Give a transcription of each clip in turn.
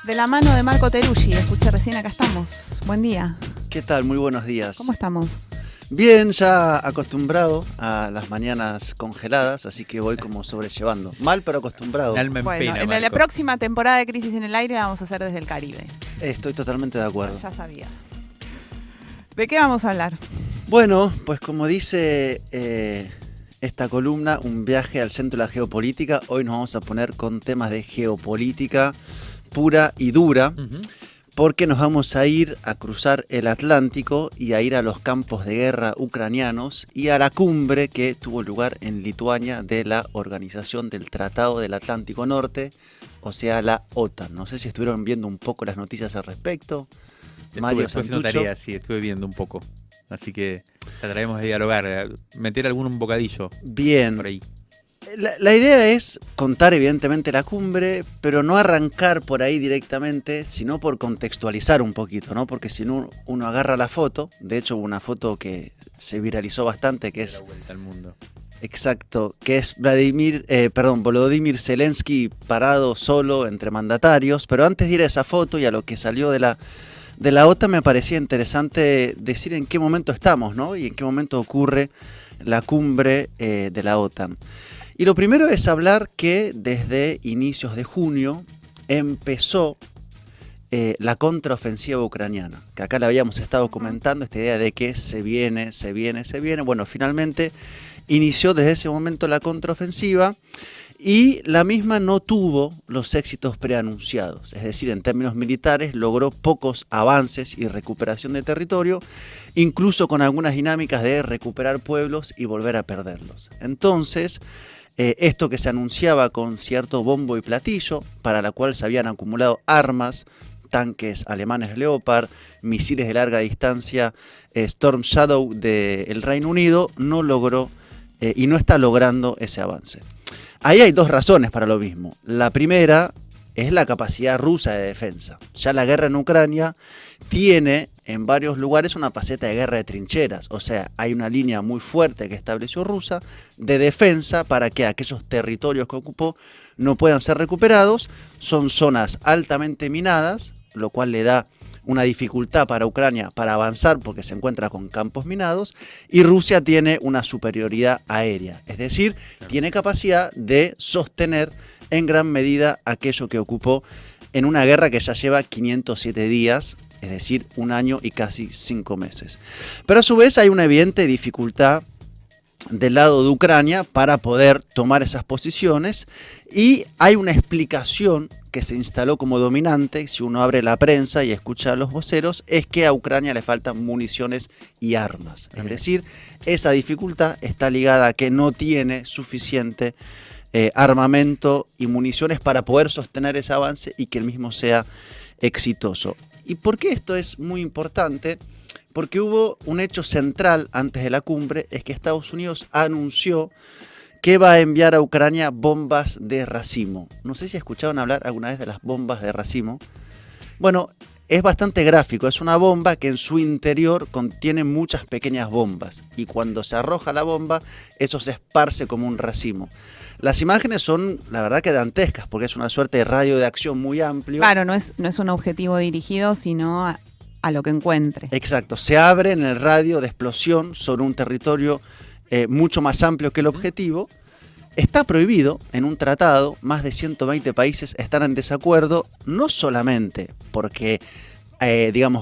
De la mano de Marco Teruggi, escuché recién, acá estamos. Buen día. ¿Qué tal? Muy buenos días. ¿Cómo estamos? Bien, ya acostumbrado a las mañanas congeladas, así que voy como sobrellevando. Mal, pero acostumbrado. Bueno, en la próxima temporada de Crisis en el Aire la vamos a hacer desde el Caribe. Estoy totalmente de acuerdo. Ya sabía. ¿De qué vamos a hablar? Bueno, pues como dice esta columna, un viaje al centro de la geopolítica. Hoy nos vamos a poner con temas de geopolítica pura y dura. Porque nos vamos a ir a cruzar el Atlántico y a ir a los campos de guerra ucranianos y a la cumbre que tuvo lugar en Lituania de la Organización del Tratado del Atlántico Norte, o sea, la OTAN. No sé si estuvieron viendo un poco las noticias al respecto. Mario Santucho. Tarea, sí, estuve viendo un poco. Así que trataremos de dialogar, meter algún bocadillo. Bien. Por ahí. La idea es contar evidentemente la cumbre, pero no arrancar por ahí directamente, sino por contextualizar un poquito, ¿no? Porque si no, uno agarra la foto, de hecho una foto que se viralizó bastante, que es... La vuelta al mundo. Exacto, que es Volodymyr Zelensky parado solo entre mandatarios, pero antes de ir a esa foto y a lo que salió de la OTAN me parecía interesante decir en qué momento estamos, ¿no? Y en qué momento ocurre la cumbre de la OTAN. Y lo primero es hablar que desde inicios de junio empezó la contraofensiva ucraniana, que acá la habíamos estado comentando, esta idea de que se viene. Bueno, finalmente inició desde ese momento la contraofensiva y la misma no tuvo los éxitos preanunciados, es decir, en términos militares logró pocos avances y recuperación de territorio, incluso con algunas dinámicas de recuperar pueblos y volver a perderlos. Entonces, esto que se anunciaba con cierto bombo y platillo, para la cual se habían acumulado armas, tanques alemanes Leopard, misiles de larga distancia Storm Shadow del Reino Unido, no logró y no está logrando ese avance. Ahí hay dos razones para lo mismo. La primera es la capacidad rusa de defensa. Ya la guerra en Ucrania tiene en varios lugares una faceta de guerra de trincheras. O sea, hay una línea muy fuerte que estableció Rusia de defensa para que aquellos territorios que ocupó no puedan ser recuperados. Son zonas altamente minadas, lo cual le da una dificultad para Ucrania para avanzar porque se encuentra con campos minados, y Rusia tiene una superioridad aérea, es decir, tiene capacidad de sostener en gran medida aquello que ocupó en una guerra que ya lleva 507 días, es decir, un año y casi 5 meses. Pero a su vez hay una evidente dificultad del lado de Ucrania para poder tomar esas posiciones, y hay una explicación que se instaló como dominante, si uno abre la prensa y escucha a los voceros, es que a Ucrania le faltan municiones y armas. Es decir, esa dificultad está ligada a que no tiene suficiente armamento y municiones para poder sostener ese avance y que el mismo sea exitoso. ¿Y por qué esto es muy importante? Porque hubo un hecho central antes de la cumbre, es que Estados Unidos anunció que va a enviar a Ucrania bombas de racimo. No sé si escucharon hablar alguna vez de las bombas de racimo. Bueno, es bastante gráfico, es una bomba que en su interior contiene muchas pequeñas bombas y cuando se arroja la bomba, eso se esparce como un racimo. Las imágenes son, la verdad, que dantescas, porque es una suerte de radio de acción muy amplio. Claro, no es un objetivo dirigido, sino a lo que encuentre. Exacto, se abre en el radio de explosión sobre un territorio mucho más amplio que el objetivo. Está prohibido en un tratado, más de 120 países están en desacuerdo, no solamente porque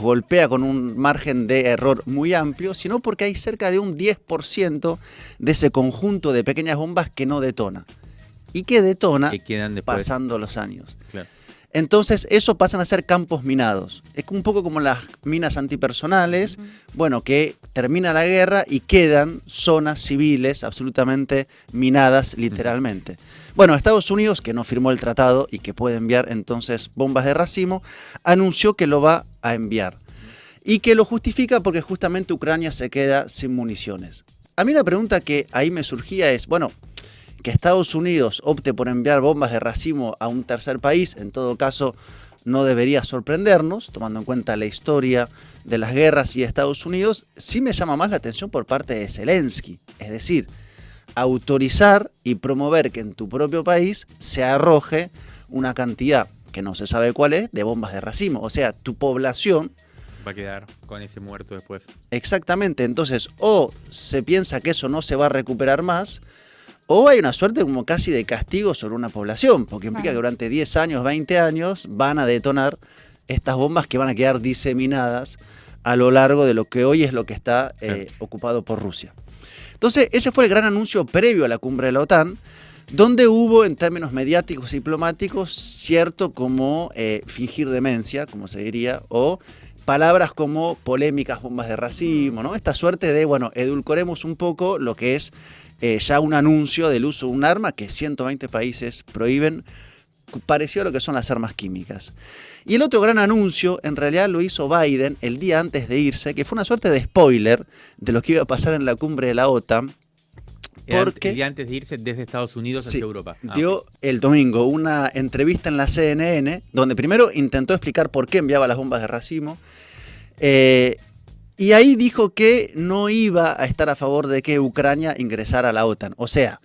golpea con un margen de error muy amplio, sino porque hay cerca de un 10% de ese conjunto de pequeñas bombas que no detona y que detona pasando los años. Claro. Entonces eso pasan a ser campos minados. Es un poco como las minas antipersonales, bueno, que termina la guerra y quedan zonas civiles absolutamente minadas literalmente. Bueno, Estados Unidos, que no firmó el tratado y que puede enviar entonces bombas de racimo, anunció que lo va a enviar. Y que lo justifica porque justamente Ucrania se queda sin municiones. A mí la pregunta que ahí me surgía es, bueno, que Estados Unidos opte por enviar bombas de racimo a un tercer país, en todo caso no debería sorprendernos, tomando en cuenta la historia de las guerras y de Estados Unidos. Sí me llama más la atención por parte de Zelensky, es decir, autorizar y promover que en tu propio país se arroje una cantidad que no se sabe cuál es, de bombas de racimo. O sea, tu población... Va a quedar con ese muerto después. Exactamente, entonces o se piensa que eso no se va a recuperar más, o hay una suerte como casi de castigo sobre una población, porque implica que durante 10 años, 20 años van a detonar estas bombas que van a quedar diseminadas a lo largo de lo que hoy es lo que está ocupado por Rusia. Entonces, ese fue el gran anuncio previo a la cumbre de la OTAN, donde hubo, en términos mediáticos y diplomáticos, cierto como fingir demencia, como se diría, o palabras como polémicas, bombas de racimo, ¿no? Esta suerte de, bueno, edulcoremos un poco lo que es ya un anuncio del uso de un arma que 120 países prohíben, parecido a lo que son las armas químicas. Y el otro gran anuncio, en realidad lo hizo Biden el día antes de irse, que fue una suerte de spoiler de lo que iba a pasar en la cumbre de la OTAN. Porque, el día antes de irse desde Estados Unidos hacia Europa. Dio el domingo una entrevista en la CNN, donde primero intentó explicar por qué enviaba las bombas de racimo, y ahí dijo que no iba a estar a favor de que Ucrania ingresara a la OTAN. O sea,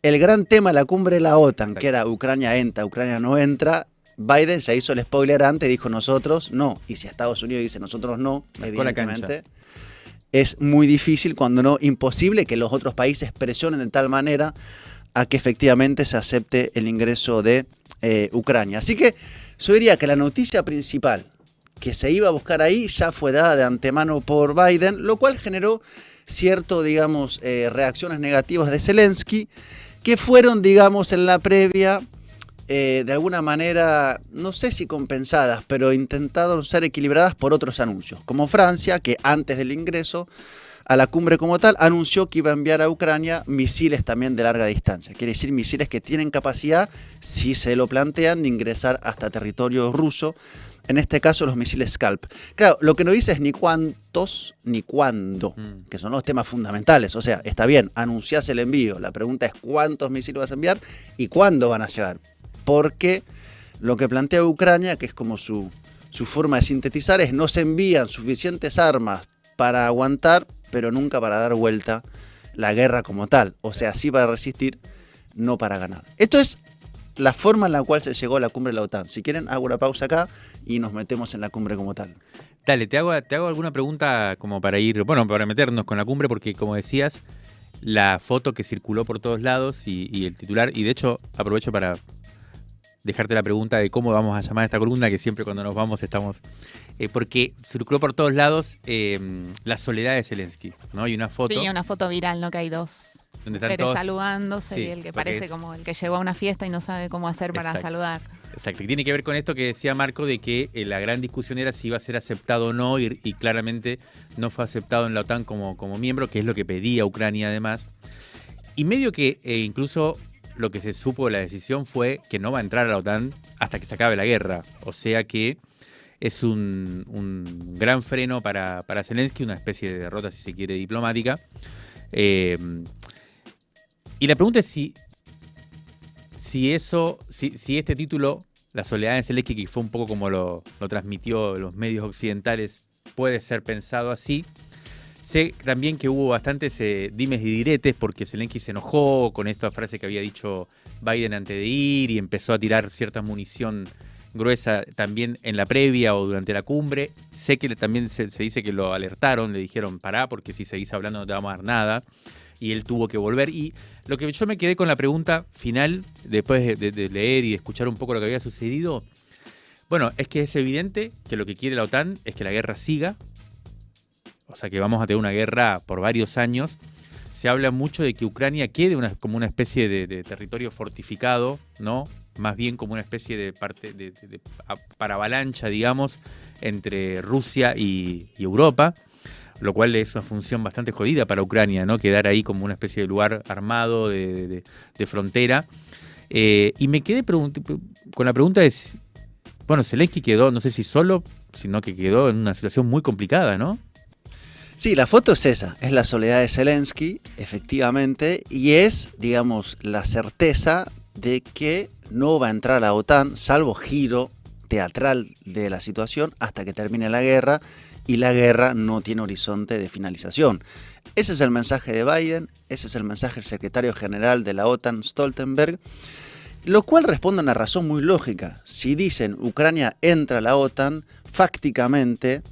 el gran tema de la cumbre de la OTAN, que era Ucrania entra, Ucrania no entra, Biden ya hizo el spoiler antes y dijo nosotros no. Y si Estados Unidos dice nosotros no, evidentemente es muy difícil, cuando no imposible, que los otros países presionen de tal manera a que efectivamente se acepte el ingreso de Ucrania. Así que yo diría que la noticia principal que se iba a buscar ahí ya fue dada de antemano por Biden, lo cual generó cierto, digamos, reacciones negativas de Zelensky, que fueron, digamos, en la previa, de alguna manera, no sé si compensadas, pero intentaron ser equilibradas por otros anuncios, como Francia, que antes del ingreso a la cumbre como tal, anunció que iba a enviar a Ucrania misiles también de larga distancia. Quiere decir, misiles que tienen capacidad, si se lo plantean, de ingresar hasta territorio ruso, en este caso los misiles Scalp. Claro, lo que no dice es ni cuántos ni cuándo, que son los temas fundamentales. O sea, está bien, anunciás el envío, la pregunta es cuántos misiles vas a enviar y cuándo van a llegar. Porque lo que plantea Ucrania, que es como su forma de sintetizar, es no se envían suficientes armas para aguantar, pero nunca para dar vuelta la guerra como tal. O sea, sí para resistir, no para ganar. Esto es la forma en la cual se llegó a la cumbre de la OTAN. Si quieren, hago una pausa acá y nos metemos en la cumbre como tal. Dale, te hago alguna pregunta como para ir, bueno, para meternos con la cumbre, porque como decías, la foto que circuló por todos lados y el titular, y de hecho aprovecho para dejarte la pregunta de cómo vamos a llamar a esta columna, que siempre cuando nos vamos estamos... porque circuló por todos lados la soledad de Zelensky, ¿no? Hay una foto... Sí, una foto viral, ¿no? Que hay dos mujeres todos saludándose, sí, y el que parece como el que llegó a una fiesta y no sabe cómo hacer para saludar. Exacto, y tiene que ver con esto que decía Marco, de que la gran discusión era si iba a ser aceptado o no, y claramente no fue aceptado en la OTAN como miembro, que es lo que pedía Ucrania además. Y medio que incluso... lo que se supo de la decisión fue que no va a entrar a la OTAN hasta que se acabe la guerra. O sea que es un gran freno para Zelensky, una especie de derrota, si se quiere, diplomática. Y la pregunta es si este título, La soledad de Zelensky, que fue un poco como lo transmitió los medios occidentales, puede ser pensado así. Sé también que hubo bastantes dimes y diretes, porque Zelensky se enojó con esta frase que había dicho Biden antes de ir y empezó a tirar cierta munición gruesa también en la previa o durante la cumbre. Sé que también se dice que lo alertaron, le dijeron pará porque si seguís hablando no te vamos a dar nada, y él tuvo que volver. Y lo que yo me quedé con la pregunta final, después de leer y de escuchar un poco lo que había sucedido, bueno, es que es evidente que lo que quiere la OTAN es que la guerra siga. O sea que vamos a tener una guerra por varios años. Se habla mucho de que Ucrania quede como una especie de territorio fortificado, ¿no? Más bien como una especie de parte para avalancha, digamos, entre Rusia y Europa, lo cual es una función bastante jodida para Ucrania, ¿no? Quedar ahí como una especie de lugar armado de frontera. Y me quedé con la pregunta de, bueno, Zelensky quedó, no sé si solo, sino que quedó en una situación muy complicada, ¿no? Sí, la foto es esa, es la soledad de Zelensky, efectivamente, y es, digamos, la certeza de que no va a entrar a la OTAN, salvo giro teatral de la situación, hasta que termine la guerra, y la guerra no tiene horizonte de finalización. Ese es el mensaje de Biden, ese es el mensaje del secretario general de la OTAN, Stoltenberg, Lo cual responde a una razón muy lógica. Si dicen Ucrania entra a la OTAN, fácticamente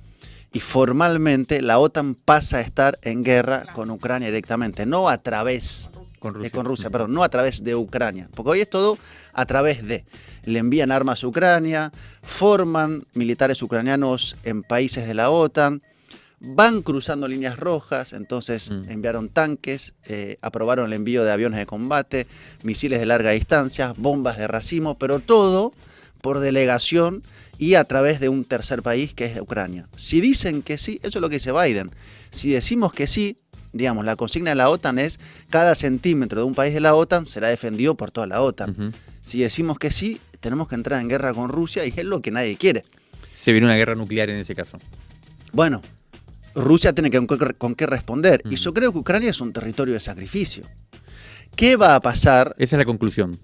y formalmente la OTAN pasa a estar en guerra con Ucrania directamente, no a través con Rusia, perdón, no a través de Ucrania, porque hoy es todo a través de. Le envían armas a Ucrania, forman militares ucranianos en países de la OTAN, van cruzando líneas rojas, entonces enviaron tanques, aprobaron el envío de aviones de combate, misiles de larga distancia, bombas de racimo, pero todo por delegación y a través de un tercer país que es Ucrania. Si dicen que sí, eso es lo que dice Biden. Si decimos que sí, digamos, la consigna de la OTAN es cada centímetro de un país de la OTAN será defendido por toda la OTAN. Si decimos que sí, tenemos que entrar en guerra con Rusia y es lo que nadie quiere. Se viene una guerra nuclear en ese caso. Bueno, Rusia tiene con qué responder. Y yo creo que Ucrania es un territorio de sacrificio. ¿Qué va a pasar? Esa es la conclusión.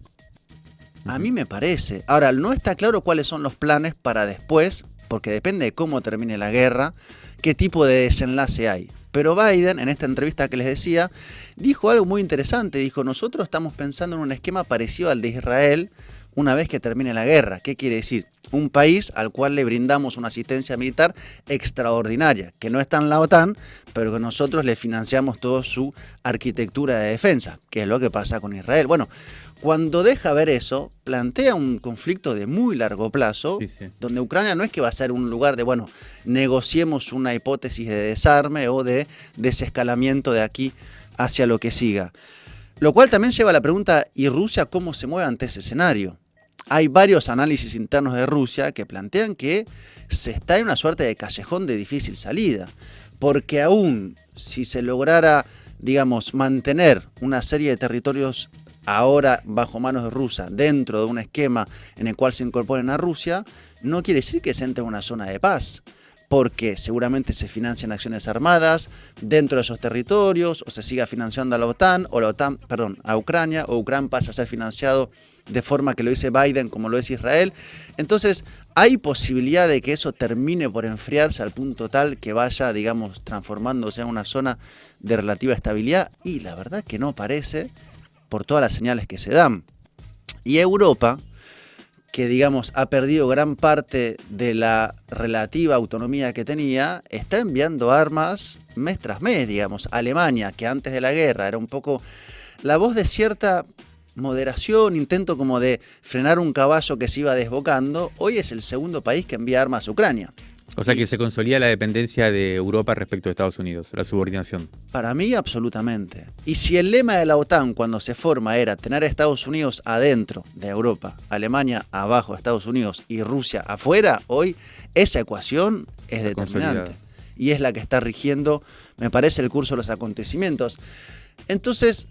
A mí me parece. Ahora, no está claro cuáles son los planes para después, porque depende de cómo termine la guerra, qué tipo de desenlace hay. Pero Biden, en esta entrevista que les decía, dijo algo muy interesante. Dijo, nosotros estamos pensando en un esquema parecido al de Israel una vez que termine la guerra. ¿Qué quiere decir? Un país al cual le brindamos una asistencia militar extraordinaria, que no está en la OTAN, pero que nosotros le financiamos toda su arquitectura de defensa, que es lo que pasa con Israel. Bueno, cuando deja ver eso, plantea un conflicto de muy largo plazo, donde Ucrania no es que va a ser un lugar de, bueno, negociemos una hipótesis de desarme o de desescalamiento de aquí hacia lo que siga. Lo cual también lleva a la pregunta, ¿y Rusia cómo se mueve ante ese escenario? Hay varios análisis internos de Rusia que plantean que se está en una suerte de callejón de difícil salida, porque aún si se lograra, digamos, mantener una serie de territorios ahora bajo manos de Rusia dentro de un esquema en el cual se incorporen a Rusia, no quiere decir que se entre en una zona de paz, porque seguramente se financian acciones armadas dentro de esos territorios, o se siga financiando a la OTAN, o la OTAN, perdón, a Ucrania, o Ucrania pasa a ser financiado de forma que lo dice Biden como lo es Israel. Entonces, hay posibilidad de que eso termine por enfriarse al punto tal que vaya, digamos, transformándose en una zona de relativa estabilidad, y la verdad que no parece, por todas las señales que se dan. Y Europa, que digamos ha perdido gran parte de la relativa autonomía que tenía, está enviando armas mes tras mes, digamos. Alemania, que antes de la guerra era un poco la voz de cierta moderación, intento como de frenar un caballo que se iba desbocando, hoy es el segundo país que envía armas a Ucrania. O sea que se consolida la dependencia de Europa respecto a Estados Unidos, la subordinación. Para mí, absolutamente. Y si el lema de la OTAN cuando se forma era tener a Estados Unidos adentro de Europa, Alemania abajo de Estados Unidos y Rusia afuera, hoy esa ecuación es determinante. Y es la que está rigiendo, me parece, el curso de los acontecimientos. Entonces,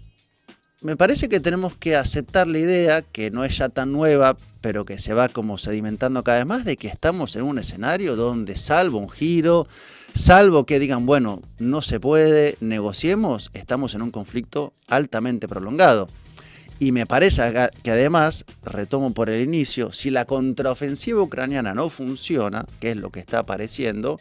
me parece que tenemos que aceptar la idea, que no es ya tan nueva, pero que se va como sedimentando cada vez más, de que estamos en un escenario donde, salvo un giro, salvo que digan, bueno, no se puede, negociemos, estamos en un conflicto altamente prolongado. Y me parece que además, retomo por el inicio, si la contraofensiva ucraniana no funciona, que es lo que está apareciendo,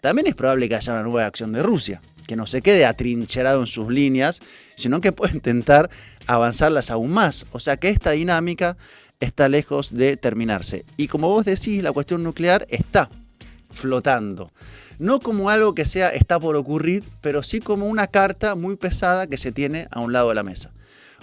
también es probable que haya una nueva acción de Rusia, que no se quede atrincherado en sus líneas, sino que pueda intentar avanzarlas aún más. O sea que esta dinámica está lejos de terminarse. Y como vos decís, la cuestión nuclear está flotando. No como algo que está por ocurrir, pero sí como una carta muy pesada que se tiene a un lado de la mesa.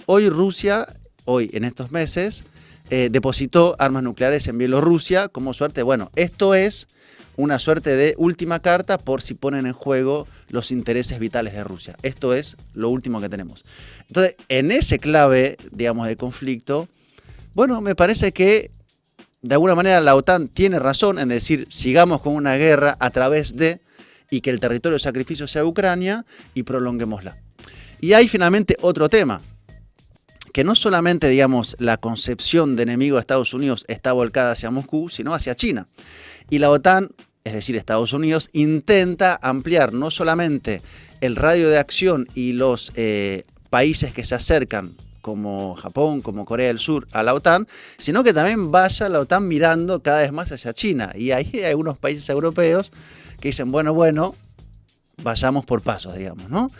Hoy Rusia, en estos meses, depositó armas nucleares en Bielorrusia como suerte. Bueno, esto es una suerte de última carta por si ponen en juego los intereses vitales de Rusia. Esto es lo último que tenemos. Entonces, en ese clave, digamos, de conflicto, bueno, me parece que de alguna manera la OTAN tiene razón en decir, sigamos con una guerra a través de, y que el territorio de sacrificio sea Ucrania, y prolonguémosla. Y hay finalmente otro tema, que no solamente, digamos, la concepción de enemigo de Estados Unidos está volcada hacia Moscú, sino hacia China. Y la OTAN, es decir, Estados Unidos, intenta ampliar no solamente el radio de acción y los países que se acercan, como Japón, como Corea del Sur, a la OTAN, sino que también vaya la OTAN mirando cada vez más hacia China. Y ahí hay algunos países europeos que dicen, bueno, vayamos por pasos, digamos, ¿no?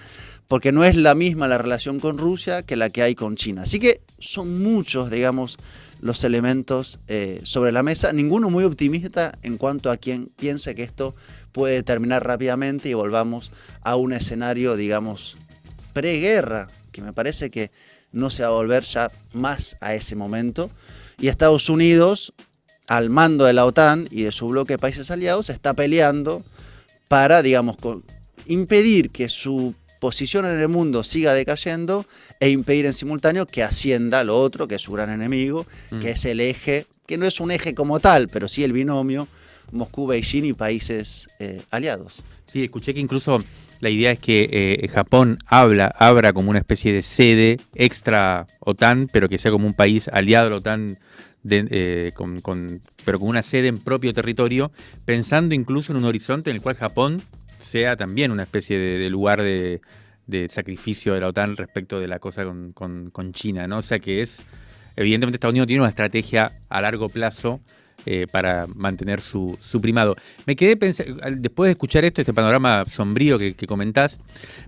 porque no es la misma la relación con Rusia que la que hay con China. Así que son muchos, digamos, los elementos sobre la mesa, ninguno muy optimista en cuanto a quien piense que esto puede terminar rápidamente y volvamos a un escenario, digamos, preguerra, que me parece que no se va a volver ya más a ese momento. Y Estados Unidos, al mando de la OTAN y de su bloque de países aliados, está peleando para, digamos, impedir que su posición en el mundo siga decayendo e impedir en simultáneo que ascienda lo otro, que es su gran enemigo, que es el eje, que no es un eje como tal, pero sí el binomio Moscú, Beijing y países aliados. Sí, escuché que incluso la idea es que Japón abra como una especie de sede extra OTAN, pero que sea como un país aliado a la OTAN, pero con una sede en propio territorio, pensando incluso en un horizonte en el cual Japón sea también una especie de lugar de sacrificio de la OTAN respecto de la cosa con China, ¿no? O sea que evidentemente Estados Unidos tiene una estrategia a largo plazo para mantener su primado. Me quedé pensando, después de escuchar este panorama sombrío que comentás,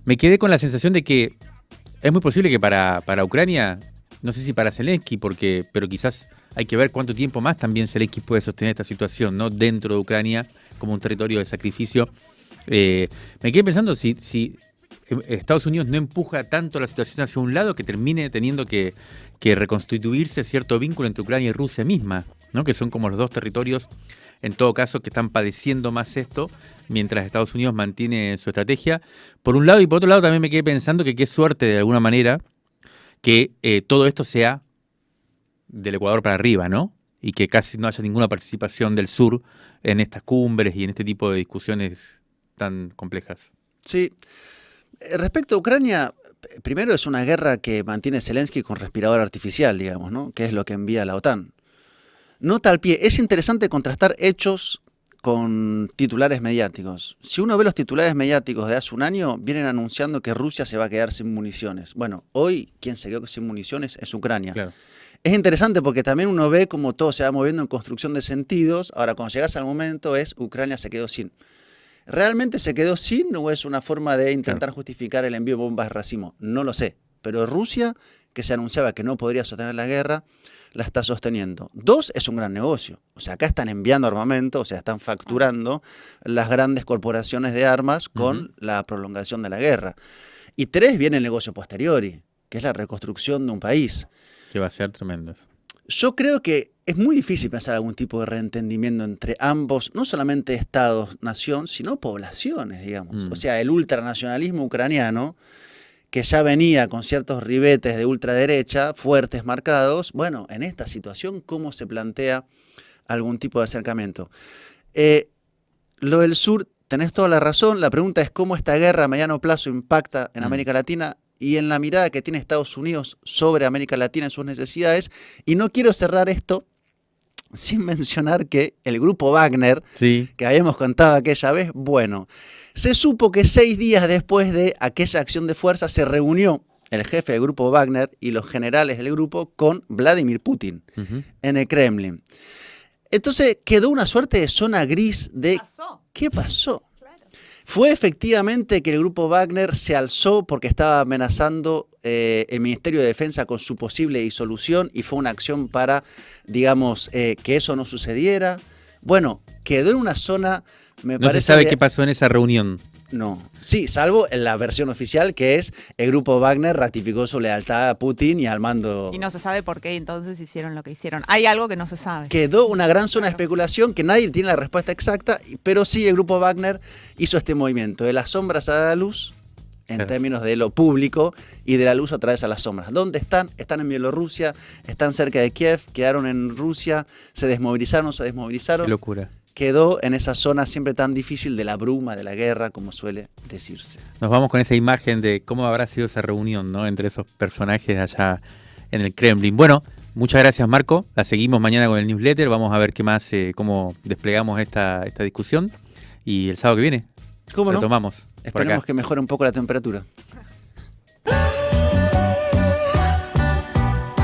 me quedé con la sensación de que es muy posible que para Ucrania, no sé si para Zelensky, pero quizás hay que ver cuánto tiempo más también Zelensky puede sostener esta situación, ¿no? Dentro de Ucrania, como un territorio de sacrificio. Me quedé pensando si Estados Unidos no empuja tanto la situación hacia un lado que termine teniendo que reconstituirse cierto vínculo entre Ucrania y Rusia misma, ¿no? Que son como los dos territorios, en todo caso, que están padeciendo más esto, mientras Estados Unidos mantiene su estrategia. Por un lado, y por otro lado también me quedé pensando que qué suerte, de alguna manera, que todo esto sea del Ecuador para arriba, ¿no? Y que casi no haya ninguna participación del sur en estas cumbres y en este tipo de discusiones tan complejas. Sí. Respecto a Ucrania, primero es una guerra que mantiene Zelensky con respirador artificial, digamos, ¿no? Que es lo que envía la OTAN. Nota al pie, es interesante contrastar hechos con titulares mediáticos. Si uno ve los titulares mediáticos de hace un año, vienen anunciando que Rusia se va a quedar sin municiones. Bueno, hoy quien se quedó sin municiones es Ucrania. Claro. Es interesante porque también uno ve cómo todo se va moviendo en construcción de sentidos. Ahora, cuando llegas al momento es Ucrania se quedó sin. ¿Realmente se quedó sin o es una forma de intentar justificar el envío de bombas de racimo? No lo sé. Pero Rusia, que se anunciaba que no podría sostener la guerra, la está sosteniendo. 2, es un gran negocio. O sea, acá están enviando armamento, o sea, están facturando las grandes corporaciones de armas con la prolongación de la guerra. Y 3, viene el negocio posteriori, que es la reconstrucción de un país. Que va a ser tremendo. Yo creo que es muy difícil pensar algún tipo de reentendimiento entre ambos, no solamente estados-nación, sino poblaciones, digamos. O sea, el ultranacionalismo ucraniano, que ya venía con ciertos ribetes de ultraderecha, fuertes, marcados. Bueno, en esta situación, ¿cómo se plantea algún tipo de acercamiento? Lo del sur, tenés toda la razón. La pregunta es cómo esta guerra a mediano plazo impacta en América Latina y en la mirada que tiene Estados Unidos sobre América Latina y sus necesidades. Y no quiero cerrar esto sin mencionar que el grupo Wagner, que habíamos contado aquella vez, bueno, se supo que 6 días después de aquella acción de fuerza se reunió el jefe del grupo Wagner y los generales del grupo con Vladimir Putin en el Kremlin. Entonces quedó una suerte de zona gris de ¿qué pasó? Fue efectivamente que el grupo Wagner se alzó porque estaba amenazando el Ministerio de Defensa con su posible disolución y fue una acción para, digamos, que eso no sucediera. Bueno, quedó en una zona, me parece... No se sabe qué pasó en esa reunión. No, sí, salvo en la versión oficial que es el grupo Wagner ratificó su lealtad a Putin y al mando. Y no se sabe por qué entonces hicieron lo que hicieron. Hay algo que no se sabe. Quedó una gran zona de especulación que nadie tiene la respuesta exacta, pero sí el grupo Wagner hizo este movimiento de las sombras a la luz en términos de lo público y de la luz a través de las sombras. ¿Dónde están? Están en Bielorrusia, están cerca de Kiev, quedaron en Rusia, se desmovilizaron. Qué locura. Quedó en esa zona siempre tan difícil de la bruma, de la guerra, como suele decirse. Nos vamos con esa imagen de cómo habrá sido esa reunión, ¿no? Entre esos personajes allá en el Kremlin. Bueno, muchas gracias, Marco. La seguimos mañana con el newsletter. Vamos a ver qué más, cómo desplegamos esta discusión. Y el sábado que viene ¿Cómo no? retomamos. Esperemos que mejore un poco la temperatura.